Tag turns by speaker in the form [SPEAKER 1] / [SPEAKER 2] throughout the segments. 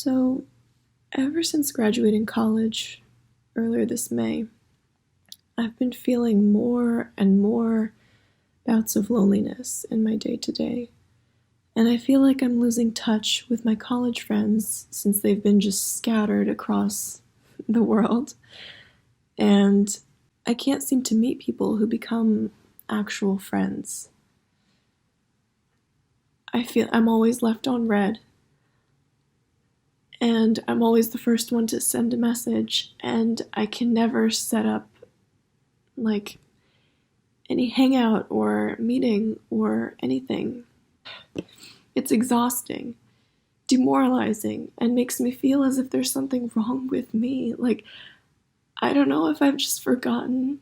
[SPEAKER 1] So, ever since graduating college earlier this May, I've been feeling more and more bouts of loneliness in my day-to-day. And I feel like I'm losing touch with my college friends since they've been just scattered across the world. And I can't seem to meet people who become actual friends. I feel I'm always left on red. And I'm always the first one to send a message, and I can never set up, any hangout or meeting or anything. It's exhausting, demoralizing, and makes me feel as if there's something wrong with me. I don't know if I've just forgotten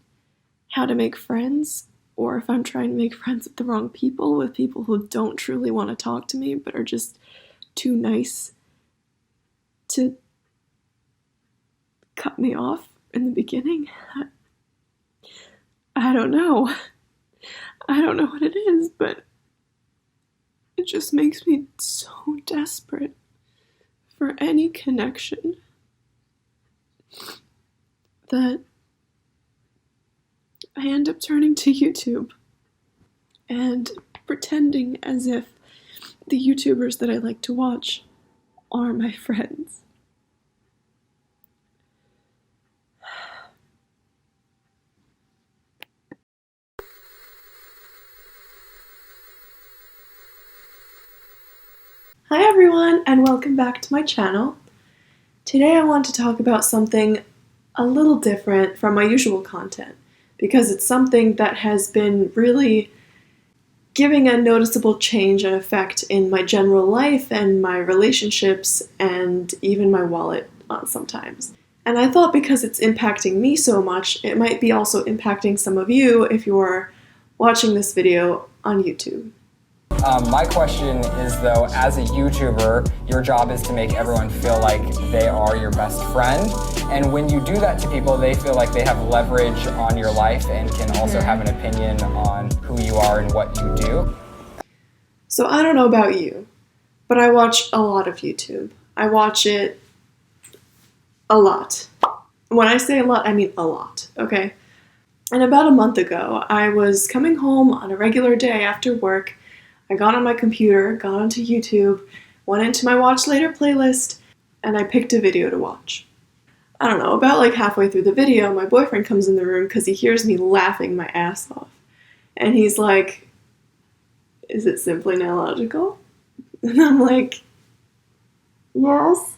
[SPEAKER 1] how to make friends, or if I'm trying to make friends with the wrong people, with people who don't truly want to talk to me, but are just too nice to cut me off in the beginning. I don't know. I don't know what it is, but it just makes me so desperate for any connection that I end up turning to YouTube and pretending as if the YouTubers that I like to watch are my friends. Hi everyone, and welcome back to my channel. Today I want to talk about something a little different from my usual content, because it's something that has been really giving a noticeable change and effect in my general life and my relationships and even my wallet sometimes. And I thought because it's impacting me so much, it might be also impacting some of you if you're watching this video on YouTube.
[SPEAKER 2] My question is though, as a YouTuber, your job is to make everyone feel like they are your best friend. And when you do that to people, they feel like they have leverage on your life and can also have an opinion on who you are and what you do.
[SPEAKER 1] So I don't know about you, but I watch a lot of YouTube. I watch it a lot. When I say a lot, I mean a lot, okay? And about a month ago, I was coming home on a regular day after work. I got on my computer, got onto YouTube, went into my Watch Later playlist, and I picked a video to watch. I don't know, about halfway through the video, my boyfriend comes in the room because he hears me laughing my ass off. And he's like, "Is it Simply Nailogical?" And I'm like, "Yes."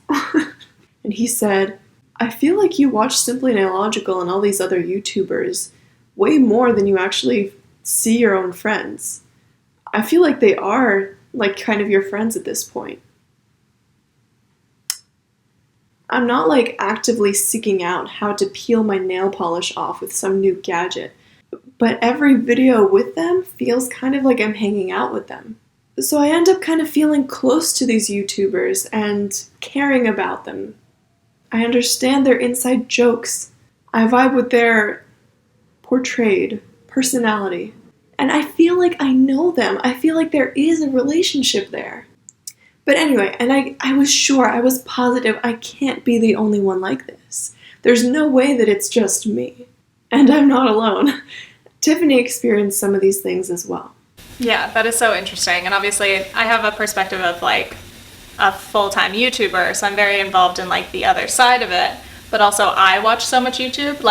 [SPEAKER 1] And he said, "I feel like you watch Simply Nailogical and all these other YouTubers way more than you actually see your own friends. I feel like they are, kind of your friends at this point." I'm not, actively seeking out how to peel my nail polish off with some new gadget, but every video with them feels kind of like I'm hanging out with them. So I end up kind of feeling close to these YouTubers and caring about them. I understand their inside jokes. I vibe with their portrayed personality. And I feel like I know them. I feel like there is a relationship there. But anyway, and I was positive I can't be the only one like this. There's no way that it's just me. And I'm not alone. Tiffany experienced some of these things as well.
[SPEAKER 3] Yeah, that is so interesting. And obviously I have a perspective of a full-time YouTuber, so I'm very involved in the other side of it. But also I watch so much YouTube.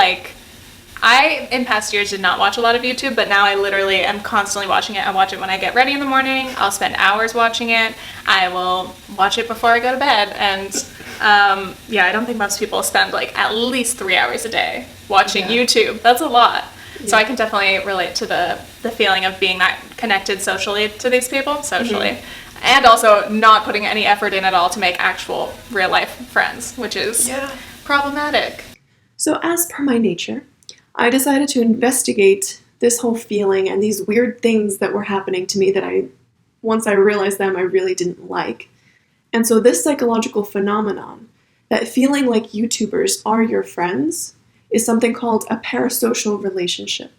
[SPEAKER 3] I, in past years, did not watch a lot of YouTube, but now I literally am constantly watching it. I watch it when I get ready in the morning. I'll spend hours watching it. I will watch it before I go to bed. And I don't think most people spend at least 3 hours a day watching YouTube. That's a lot. Yeah. So I can definitely relate to the feeling of being that connected socially to these people, and also not putting any effort in at all to make actual real life friends, which is problematic.
[SPEAKER 1] So as per my nature, I decided to investigate this whole feeling and these weird things that were happening to me that once I realized them, I really didn't like. And so this psychological phenomenon, that feeling like YouTubers are your friends, is something called a parasocial relationship.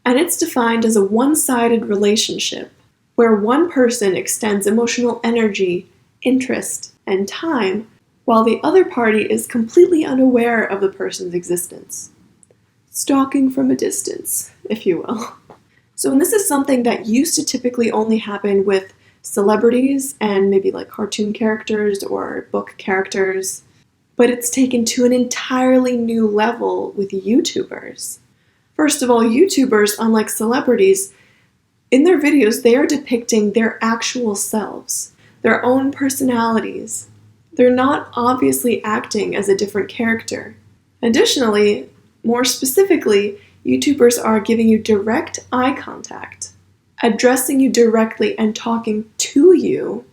[SPEAKER 1] And it's defined as a one-sided relationship where one person extends emotional energy, interest, and time, while the other party is completely unaware of the person's existence. Stalking from a distance, if you will. So, and this is something that used to typically only happen with celebrities and maybe like cartoon characters or book characters, but it's taken to an entirely new level with YouTubers. First of all, YouTubers, unlike celebrities, in their videos, they are depicting their actual selves, their own personalities. They're not obviously acting as a different character. Additionally, more specifically, YouTubers are giving you direct eye contact, addressing you directly and talking to you,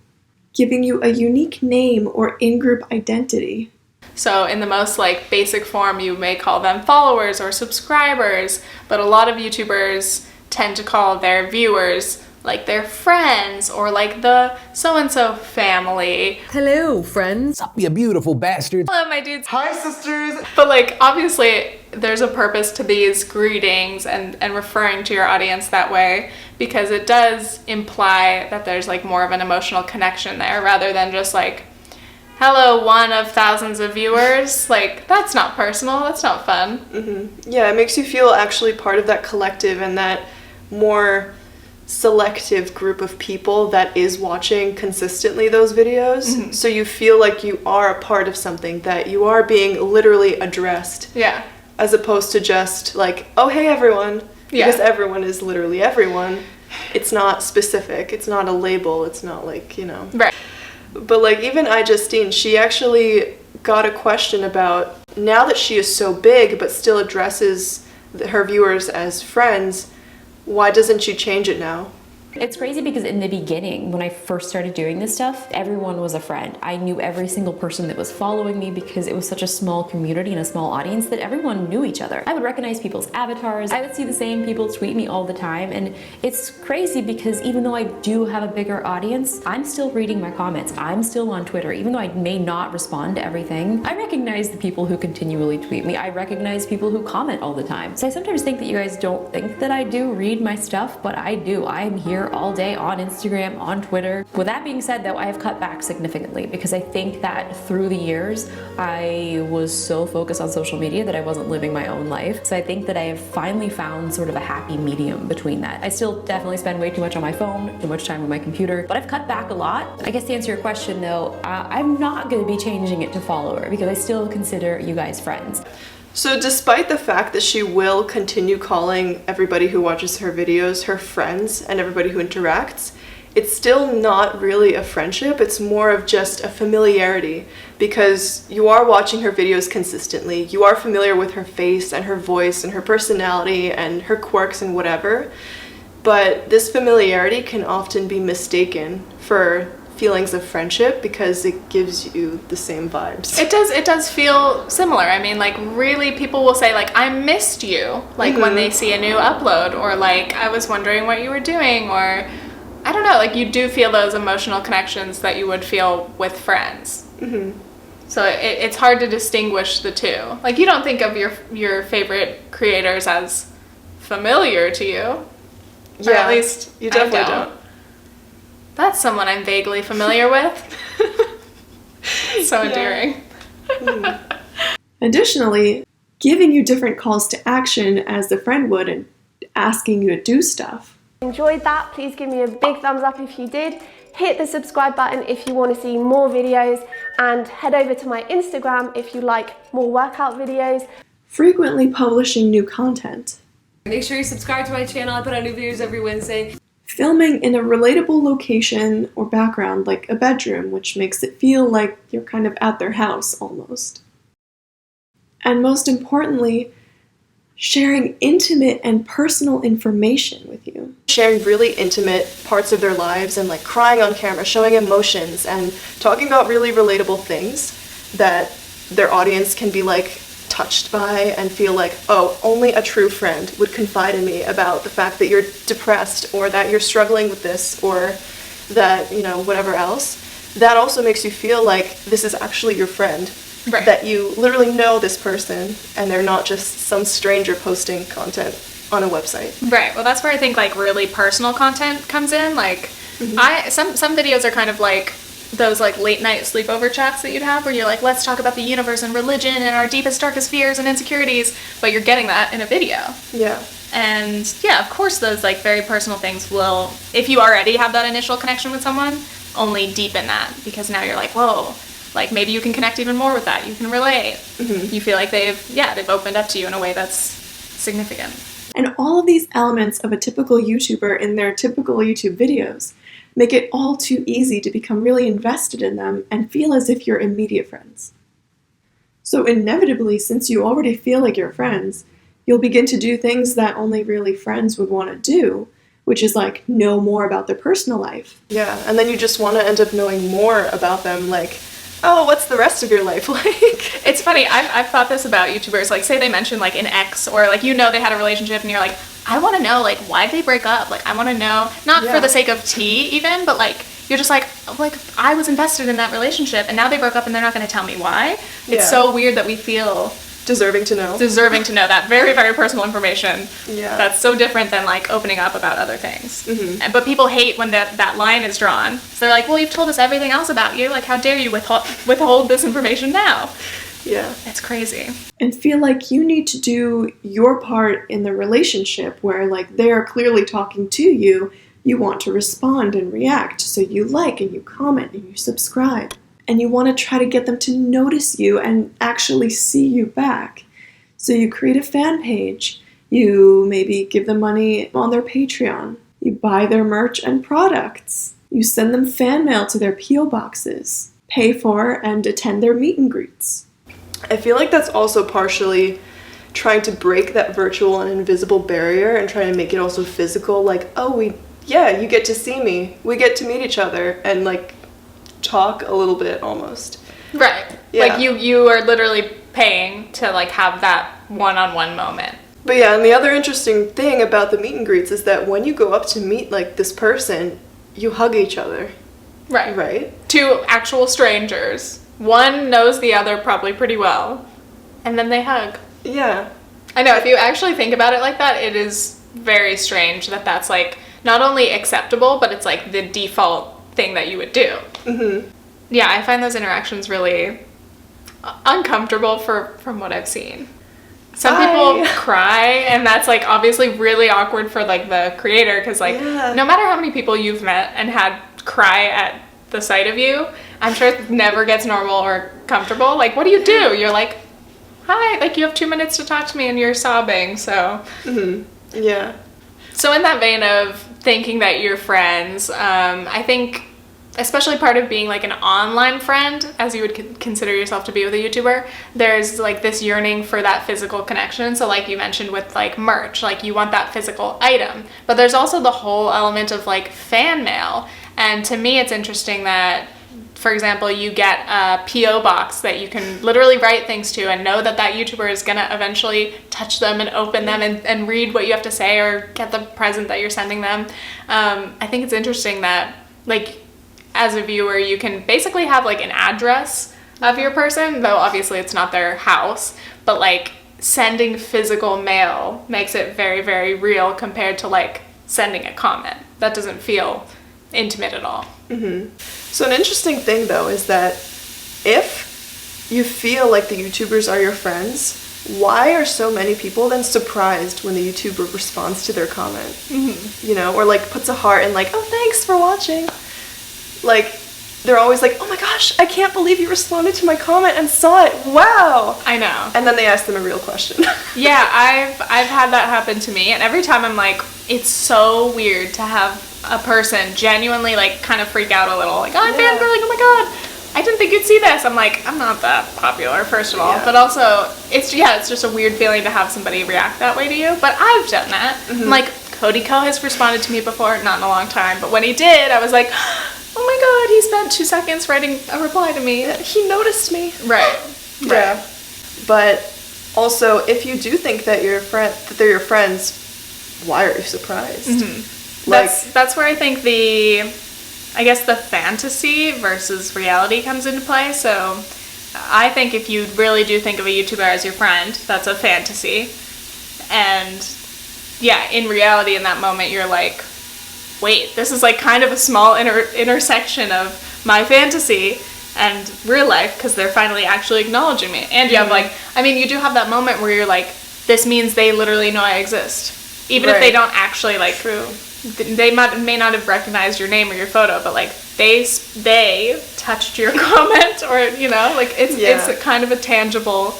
[SPEAKER 1] giving you a unique name or in-group identity.
[SPEAKER 3] So in the most like basic form, you may call them followers or subscribers, but a lot of YouTubers tend to call their viewers like their friends or like the so-and-so family.
[SPEAKER 4] Hello, friends.
[SPEAKER 5] You beautiful bastard.
[SPEAKER 3] Hello, my dudes.
[SPEAKER 2] Hi, sisters.
[SPEAKER 3] But like, obviously, there's a purpose to these greetings and referring to your audience that way, because it does imply that there's like more of an emotional connection there rather than just like, hello, one of thousands of viewers. Like, that's not personal. That's not fun.
[SPEAKER 1] Mm-hmm. Yeah, it makes you feel actually part of that collective and that more selective group of people that is watching consistently those videos. Mm-hmm. So you feel like you are a part of something, that you are being literally addressed.
[SPEAKER 3] Yeah.
[SPEAKER 1] As opposed to just like, oh, hey, everyone.
[SPEAKER 3] Yeah.
[SPEAKER 1] Because everyone is literally everyone. It's not specific. It's not a label. It's not like, you know.
[SPEAKER 3] Right.
[SPEAKER 1] But like even ijustine, she actually got a question about, now that she is so big but still addresses her viewers as friends, why doesn't she change it now?
[SPEAKER 4] It's crazy because in the beginning, when I first started doing this stuff, everyone was a friend. I knew every single person that was following me because it was such a small community and a small audience that everyone knew each other. I would recognize people's avatars. I would see the same people tweet me all the time. And it's crazy because even though I do have a bigger audience, I'm still reading my comments. I'm still on Twitter. Even though I may not respond to everything, I recognize the people who continually tweet me. I recognize people who comment all the time. So I sometimes think that you guys don't think that I do read my stuff, but I do. I'm here all day on Instagram, on Twitter. With that being said though, I have cut back significantly because I think that through the years, I was so focused on social media that I wasn't living my own life. So I think that I have finally found sort of a happy medium between that. I still definitely spend way too much on my phone, too much time on my computer, but I've cut back a lot. I guess to answer your question though, I'm not going to be changing it to follower because I still consider you guys friends.
[SPEAKER 1] So despite the fact that she will continue calling everybody who watches her videos her friends and everybody who interacts, it's still not really a friendship. It's more of just a familiarity because you are watching her videos consistently. You are familiar with her face and her voice and her personality and her quirks and whatever. But this familiarity can often be mistaken for feelings of friendship because it gives you the same vibes.
[SPEAKER 3] It does feel similar. I mean, like, really, people will say, like, I missed you, like, when they see a new upload, or, like, I was wondering what you were doing, or, I don't know, like, you do feel those emotional connections that you would feel with friends. Mm-hmm. So it's hard to distinguish the two. Like, you don't think of your favorite creators as familiar to you.
[SPEAKER 1] Yeah,
[SPEAKER 3] or at least
[SPEAKER 1] you definitely
[SPEAKER 3] I don't. That's someone I'm vaguely familiar with. So endearing.
[SPEAKER 1] Additionally, giving you different calls to action as the friend would and asking you to do stuff.
[SPEAKER 6] Enjoyed that? Please give me a big thumbs up if you did. Hit the subscribe button if you want to see more videos, and head over to my Instagram if you like more workout videos.
[SPEAKER 1] Frequently publishing new content.
[SPEAKER 7] Make sure you subscribe to my channel. I put out new videos every Wednesday.
[SPEAKER 1] Filming in a relatable location or background like a bedroom, which makes it feel like you're kind of at their house almost. And most importantly, sharing intimate and personal information with you. Sharing really intimate parts of their lives and like crying on camera, showing emotions and talking about really relatable things that their audience can be like touched by and feel like, oh, only a true friend would confide in me about the fact that you're depressed or that you're struggling with this or that, you know, whatever else. That also makes you feel like this is actually your friend.
[SPEAKER 3] Right.
[SPEAKER 1] That you literally know this person and they're not just some stranger posting content on a website.
[SPEAKER 3] Right. Well, that's where I think like really personal content comes in. Like some videos are kind of like those like late night sleepover chats that you'd have where you're like, let's talk about the universe and religion and our deepest, darkest fears and insecurities, but you're getting that in a video.
[SPEAKER 1] Yeah.
[SPEAKER 3] And yeah, of course those like very personal things will, if you already have that initial connection with someone, only deepen that, because now you're like, whoa, like maybe you can connect even more with that. You can relate. You feel like they've opened up to you in a way that's significant.
[SPEAKER 1] And all of these elements of a typical YouTuber in their typical YouTube videos make it all too easy to become really invested in them and feel as if you're immediate friends. So inevitably, since you already feel like you're friends, you'll begin to do things that only really friends would want to do, which is like know more about their personal life.
[SPEAKER 5] Yeah, and then you just want to end up knowing more about them, like, oh, what's the rest of your life like?
[SPEAKER 3] It's funny, I've thought this about YouTubers, like say they mention like an ex, or like they had a relationship and you're like, I want to know like why'd they break up, like I want to know, not for the sake of tea even, but like you're just like I was invested in that relationship and now they broke up and they're not going to tell me why. It's so weird that we feel
[SPEAKER 5] deserving to know
[SPEAKER 3] that very, very personal information.
[SPEAKER 5] Yeah.
[SPEAKER 3] That's so different than like opening up about other things. But people hate when that line is drawn. So they're like, well, you've told us everything else about you. Like, how dare you withhold this information now?
[SPEAKER 5] Yeah.
[SPEAKER 3] It's crazy.
[SPEAKER 1] And feel like you need to do your part in the relationship where like they're clearly talking to you. You want to respond and react. So you like and you comment and you subscribe. And you want to try to get them to notice you and actually see you back. So you create a fan page. You maybe give them money on their Patreon. You buy their merch and products. You send them fan mail to their P.O. boxes. Pay for and attend their meet and greets.
[SPEAKER 5] I feel like that's also partially trying to break that virtual and invisible barrier and trying to make it also physical. Like, oh, you get to see me. We get to meet each other and like talk a little bit almost.
[SPEAKER 3] Right.
[SPEAKER 5] Yeah.
[SPEAKER 3] Like you are literally paying to like have that one-on-one moment.
[SPEAKER 5] But yeah, and the other interesting thing about the meet and greets is that when you go up to meet like this person, you hug each other.
[SPEAKER 3] Right.
[SPEAKER 5] Right?
[SPEAKER 3] Two actual strangers. One knows the other probably pretty well. And then they hug.
[SPEAKER 5] Yeah.
[SPEAKER 3] I know, if you actually think about it like that, it is very strange that that's like not only acceptable, but it's like the default thing that you would do. Yeah, I find those interactions really uncomfortable from what I've seen. Some people cry, and that's like obviously really awkward for like the creator, because like no matter how many people you've met and had cry at the sight of you, I'm sure it never gets normal or comfortable. Like, what do? You're like, hi, like you have 2 minutes to talk to me and you're sobbing, so.
[SPEAKER 5] Yeah.
[SPEAKER 3] So in that vein of thinking that you're friends, I think especially part of being like an online friend, as you would consider yourself to be with a YouTuber, there's like this yearning for that physical connection. So like you mentioned with like merch, like you want that physical item, but there's also the whole element of like fan mail. And to me, it's interesting that, for example, you get a P.O. box that you can literally write things to and know that that YouTuber is going to eventually touch them and open them and read what you have to say or get the present that you're sending them. I think it's interesting that, like, as a viewer, you can basically have, like, an address of your person, though obviously it's not their house, but, like, sending physical mail makes it very, very real compared to, like, sending a comment. That doesn't feel intimate at all.
[SPEAKER 5] So an interesting thing though is that if you feel like the YouTubers are your friends, why are so many people then surprised when the YouTuber responds to their comment? You know, or like puts a heart and like, oh, thanks for watching. Like, they're always like, oh my gosh, I can't believe you responded to my comment and saw it. Wow.
[SPEAKER 3] I know.
[SPEAKER 5] And then they ask them a real question.
[SPEAKER 3] Yeah, I've had that happen to me, and every time I'm like, it's so weird to have a person genuinely like kind of freak out a little, like, oh, I'm fangirling, oh my god, I didn't think you'd see this. I'm like, I'm not that popular, first of all, but also it's just a weird feeling to have somebody react that way to you. But I've done that. Like, Cody Co has responded to me before, not in a long time, but when he did, I was like, oh my god, he spent 2 seconds writing a reply to me.
[SPEAKER 5] He noticed me.
[SPEAKER 3] Right.
[SPEAKER 5] Yeah. But also, if you do think that they're your friends, why are you surprised? Like,
[SPEAKER 3] that's where I think the fantasy versus reality comes into play. So I think if you really do think of a YouTuber as your friend, that's a fantasy. And yeah, in reality, in that moment, you're like, wait, this is like kind of a small intersection of my fantasy and real life because they're finally actually acknowledging me. And you have like, I mean, you do have that moment where you're like, this means they literally know I exist. Even if they don't actually like, they may not have recognized your name or your photo, but like they touched your comment, or you know, like it's a kind of a tangible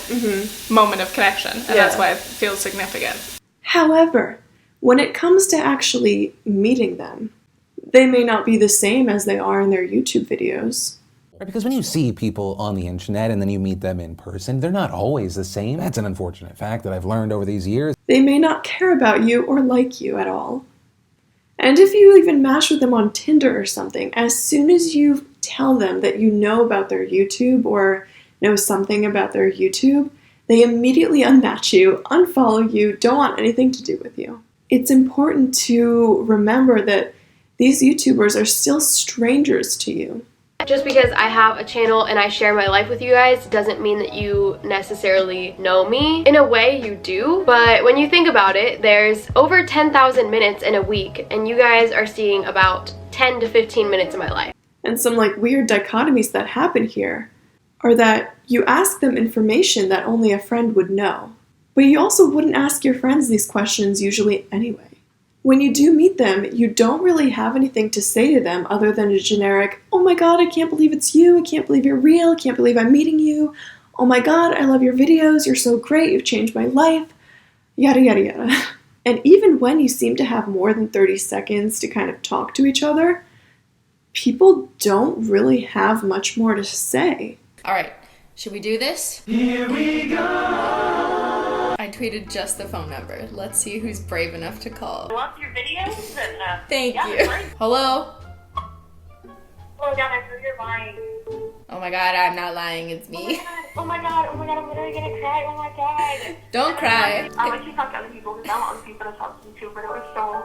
[SPEAKER 3] moment of connection, and that's why it feels significant.
[SPEAKER 1] However, when it comes to actually meeting them, they may not be the same as they are in their YouTube videos.
[SPEAKER 8] Right, because when you see people on the internet and then you meet them in person, they're not always the same. That's an unfortunate fact that I've learned over these years.
[SPEAKER 1] They may not care about you or like you at all. And if you even match with them on Tinder or something, as soon as you tell them that you know about their YouTube or know something about their YouTube, they immediately unmatch you, unfollow you, don't want anything to do with you. It's important to remember that these YouTubers are still strangers to you.
[SPEAKER 6] Just because I have a channel and I share my life with you guys doesn't mean that you necessarily know me. In a way, you do, but when you think about it, there's over 10,000 minutes in a week, and you guys are seeing about 10 to 15 minutes of my life.
[SPEAKER 1] And some like weird dichotomies that happen here are that you ask them information that only a friend would know, but you also wouldn't ask your friends these questions usually anyway. When you do meet them, you don't really have anything to say to them other than a generic, oh my god, I can't believe it's you, I can't believe you're real, I can't believe I'm meeting you, oh my god, I love your videos, you're so great, you've changed my life, yada yada yada. And even when you seem to have more than 30 seconds to kind of talk to each other, people don't really have much more to say.
[SPEAKER 9] Alright, should we do this? Here we go! I tweeted just the phone number. Let's see who's brave enough to call.
[SPEAKER 10] I love your videos and
[SPEAKER 9] Thank you.
[SPEAKER 10] Great.
[SPEAKER 9] Hello?
[SPEAKER 10] Oh my god, I heard you're lying.
[SPEAKER 9] Oh my god, I'm not lying, it's me.
[SPEAKER 10] Oh my god, I'm literally gonna cry, oh my god.
[SPEAKER 9] Don't cry.
[SPEAKER 10] I like to talk to other people because I want other people to talk to me too, but it was so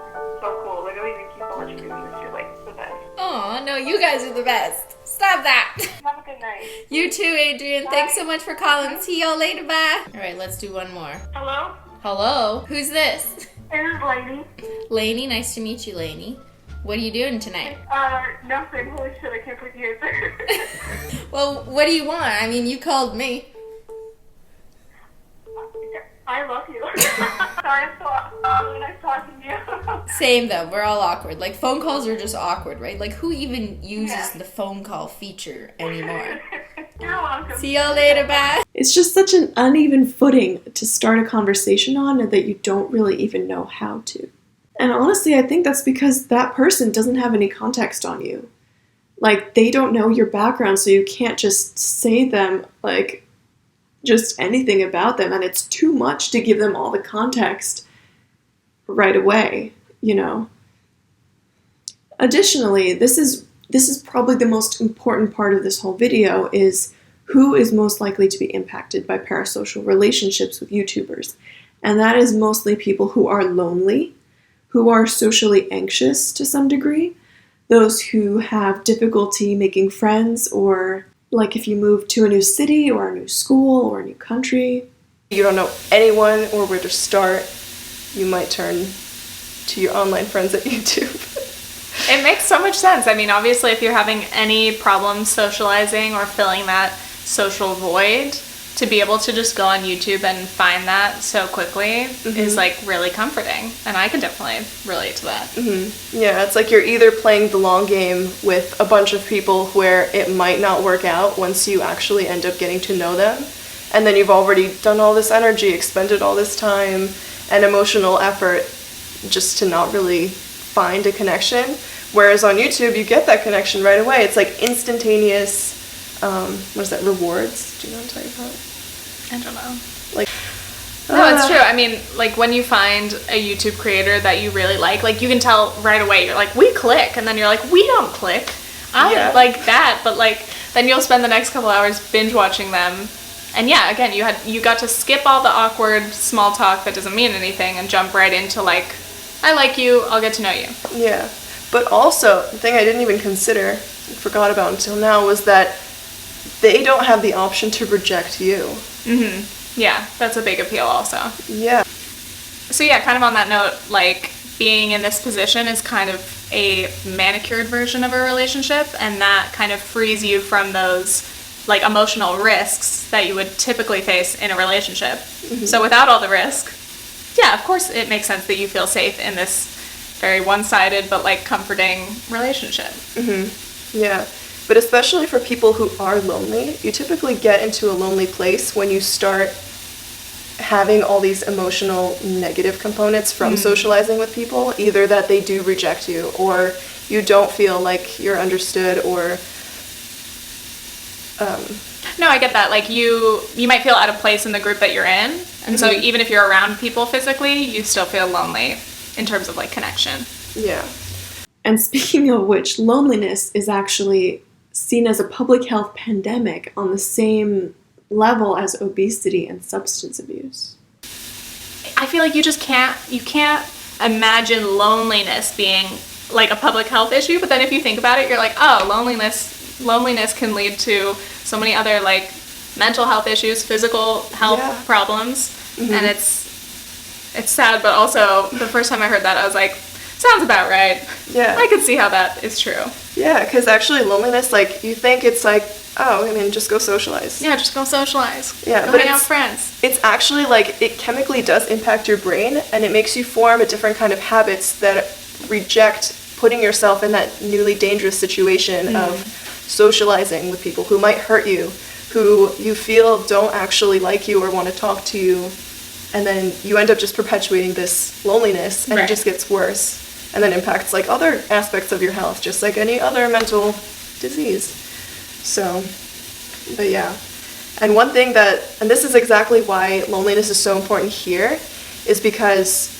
[SPEAKER 10] cool. Literally, thank you so much for doing this. You're like the best.
[SPEAKER 9] Oh no, you guys are the best. Stop that.
[SPEAKER 10] Have a good night.
[SPEAKER 9] You too, Adrian. Bye. Thanks so much for calling. See y'all later, bye. Alright, let's do one more.
[SPEAKER 10] Hello?
[SPEAKER 9] Hello? Who's this?
[SPEAKER 10] This is Lainey.
[SPEAKER 9] Lainey, nice to meet you, Lainey. What are you doing tonight?
[SPEAKER 10] Nothing. Holy shit, I can't believe you answered.
[SPEAKER 9] Well, what do you want? I mean, you called me.
[SPEAKER 10] I love you. Sorry, I'm so really nice talking to you.
[SPEAKER 9] Same though, we're all awkward. Like, phone calls are just awkward, right? Like, who even uses the phone call feature anymore?
[SPEAKER 10] You're welcome.
[SPEAKER 9] See y'all later, bye.
[SPEAKER 1] It's just such an uneven footing to start a conversation on and that you don't really even know how to. And honestly, I think that's because that person doesn't have any context on you. Like, they don't know your background, so you can't just say them, like, just anything about them, and it's too much to give them all the context right away, you know. Additionally, this is probably the most important part of this whole video, is who is most likely to be impacted by parasocial relationships with YouTubers. And that is mostly people who are lonely, who are socially anxious to some degree, those who have difficulty making friends, or like if you move to a new city or a new school or a new country.
[SPEAKER 5] You don't know anyone or where to start, you might turn to your online friends at YouTube.
[SPEAKER 3] It makes so much sense. I mean, obviously, if you're having any problems socializing or filling that social void, to be able to just go on YouTube and find that so quickly is like really comforting, and I can definitely relate to that.
[SPEAKER 5] Yeah, it's like you're either playing the long game with a bunch of people where it might not work out once you actually end up getting to know them, and then you've already done all this energy, expended all this time and emotional effort just to not really find a connection, whereas on YouTube you get that connection right away. It's like instantaneous what is that, rewards? Do you know what I'm talking about?
[SPEAKER 3] I don't know.
[SPEAKER 5] Like,
[SPEAKER 3] no, it's true. I mean, like when you find a YouTube creator that you really like you can tell right away. You're like, we click, and then you're like, we don't click. I like that, but like then you'll spend the next couple hours binge watching them, and yeah, again, you got to skip all the awkward small talk that doesn't mean anything and jump right into like, I like you, I'll get to know you.
[SPEAKER 5] Yeah, but also the thing I didn't even consider, forgot about until now, was that they don't have the option to reject you.
[SPEAKER 3] Yeah, that's a big appeal also.
[SPEAKER 5] Yeah.
[SPEAKER 3] So yeah, kind of on that note, like being in this position is kind of a manicured version of a relationship, and that kind of frees you from those like emotional risks that you would typically face in a relationship. So without all the risk, yeah, of course it makes sense that you feel safe in this very one-sided but like comforting relationship.
[SPEAKER 5] Yeah, but especially for people who are lonely, you typically get into a lonely place when you start having all these emotional negative components from socializing with people, either that they do reject you, or you don't feel like you're understood, or
[SPEAKER 3] No, I get that. Like you might feel out of place in the group that you're in, and so even if you're around people physically, you still feel lonely in terms of like connection.
[SPEAKER 5] Yeah.
[SPEAKER 1] And speaking of which, loneliness is actually seen as a public health pandemic on the same level as obesity and substance abuse.
[SPEAKER 3] I feel like you can't imagine loneliness being like a public health issue, but then if you think about it, you're like, oh, loneliness can lead to so many other like mental health issues, physical health problems, and it's sad, but also the first time I heard that I was like, sounds about right.
[SPEAKER 5] Yeah.
[SPEAKER 3] I could see how that is true.
[SPEAKER 5] Yeah, because actually loneliness, like, you think it's like, oh, I mean, just go socialize.
[SPEAKER 3] Yeah, just go socialize.
[SPEAKER 5] Yeah,
[SPEAKER 3] go
[SPEAKER 5] but
[SPEAKER 3] hang out with friends.
[SPEAKER 5] It's actually like, it chemically does impact your brain, and it makes you form a different kind of habits that reject putting yourself in that newly dangerous situation of socializing with people who might hurt you, who you feel don't actually like you or want to talk to you, and then you end up just perpetuating this loneliness, and it just gets worse, and then impacts like other aspects of your health, just like any other mental disease. So, but yeah. And one thing and this is exactly why loneliness is so important here, is because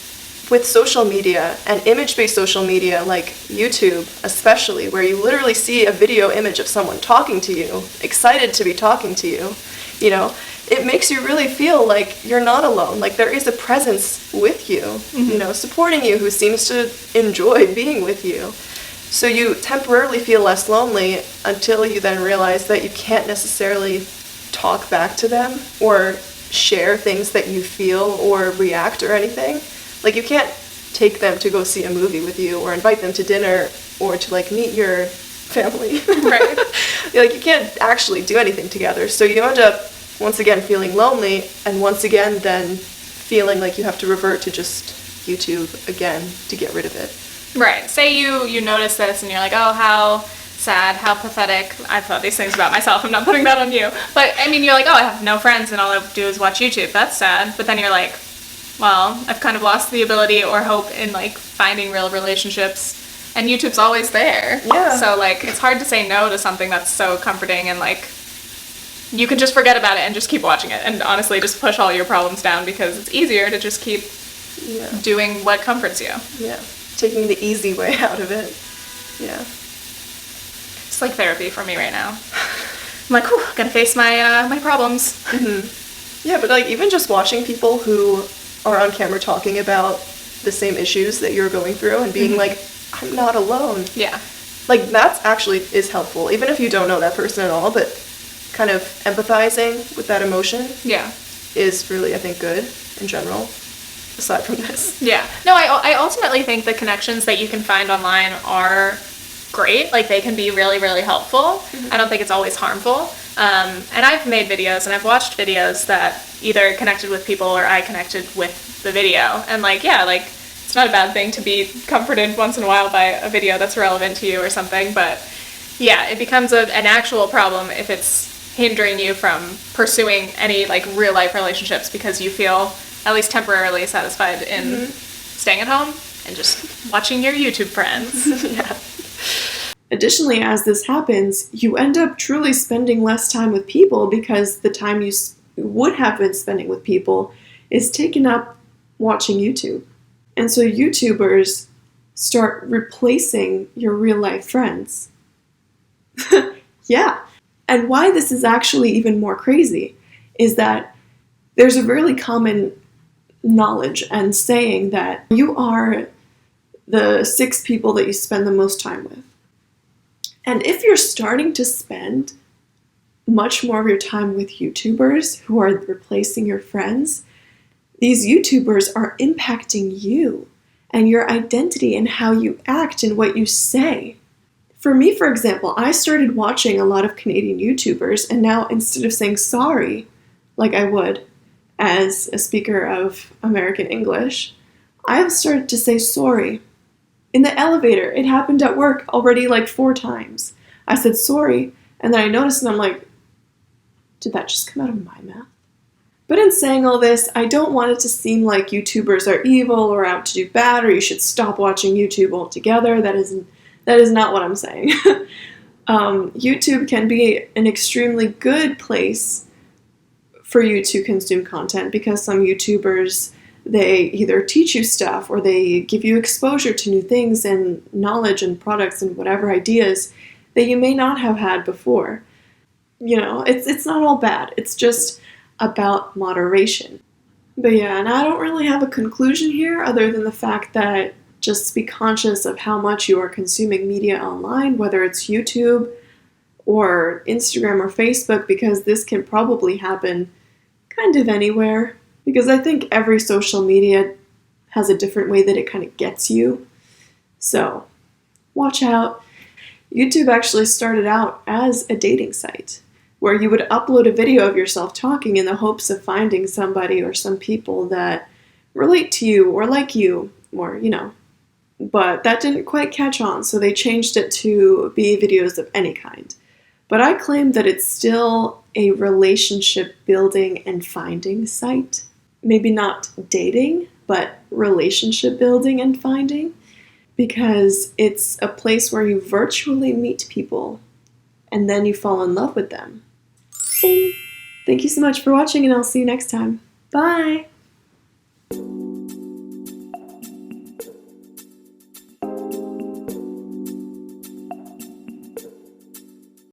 [SPEAKER 5] with social media and image-based social media like YouTube especially, where you literally see a video image of someone talking to you, excited to be talking to you, you know, it makes you really feel like you're not alone, like there is a presence with you, you know, supporting you, who seems to enjoy being with you. So you temporarily feel less lonely until you then realize that you can't necessarily talk back to them or share things that you feel or react or anything. Like you can't take them to go see a movie with you or invite them to dinner or to like meet your family.
[SPEAKER 3] Right.
[SPEAKER 5] Like you can't actually do anything together. So you end up once again feeling lonely, and once again then feeling like you have to revert to just YouTube again to get rid of it.
[SPEAKER 3] Right. Say you notice this and you're like, oh, how sad, how pathetic. I've thought these things about myself. I'm not putting that on you. But I mean, you're like, oh, I have no friends and all I do is watch YouTube. That's sad. But then you're like, well, I've kind of lost the ability or hope in like finding real relationships, and YouTube's always there.
[SPEAKER 5] Yeah.
[SPEAKER 3] So like it's hard to say no to something that's so comforting, and like you can just forget about it and just keep watching it, and honestly just push all your problems down because it's easier to just keep doing what comforts you.
[SPEAKER 5] Yeah. Taking the easy way out of it. Yeah.
[SPEAKER 3] It's like therapy for me right now. I'm like, whew, gotta face my problems.
[SPEAKER 5] Yeah, but like even just watching people who are on camera talking about the same issues that you're going through and being like, I'm not alone.
[SPEAKER 3] Yeah.
[SPEAKER 5] Like that actually is helpful, even if you don't know that person at all, but kind of empathizing with that emotion is really, I think, good in general, aside from this.
[SPEAKER 3] Yeah. No, I ultimately think the connections that you can find online are great. Like they can be really, really helpful. I don't think it's always harmful. And I've made videos and I've watched videos that either connected with people or I connected with the video. And like, yeah, like it's not a bad thing to be comforted once in a while by a video that's relevant to you or something. But yeah, it becomes an actual problem if it's hindering you from pursuing any like real life relationships because you feel at least temporarily satisfied in staying at home and just watching your YouTube friends.
[SPEAKER 5] Yeah.
[SPEAKER 1] Additionally, as this happens, you end up truly spending less time with people because the time you would have been spending with people is taken up watching YouTube. And so YouTubers start replacing your real life friends. Yeah. And why this is actually even more crazy is that there's a really common knowledge and saying that you are the 6 people that you spend the most time with. And if you're starting to spend much more of your time with YouTubers who are replacing your friends, these YouTubers are impacting you and your identity and how you act and what you say. For me, for example, I started watching a lot of Canadian YouTubers, and now instead of saying sorry, like I would as a speaker of American English, I have started to say sorry. In the elevator, it happened at work already like 4 times. I said sorry, and then I noticed and I'm like, did that just come out of my mouth? But in saying all this, I don't want it to seem like YouTubers are evil or out to do bad or you should stop watching YouTube altogether. That is not what I'm saying. YouTube can be an extremely good place for you to consume content because some YouTubers, they either teach you stuff or they give you exposure to new things and knowledge and products and whatever ideas that you may not have had before. You know, it's not all bad. It's just about moderation. But yeah, and I don't really have a conclusion here other than the fact that just be conscious of how much you are consuming media online, whether it's YouTube or Instagram or Facebook, because this can probably happen kind of anywhere. Because I think every social media has a different way that it kind of gets you. So, watch out. YouTube actually started out as a dating site where you would upload a video of yourself talking in the hopes of finding somebody or some people that relate to you or like you or, you know. But that didn't quite catch on, so they changed it to be videos of any kind. But I claim that it's still a relationship building and finding site. Maybe not dating, but relationship building and finding. Because it's a place where you virtually meet people and then you fall in love with them. Thank you so much for watching, and I'll see you next time. Bye!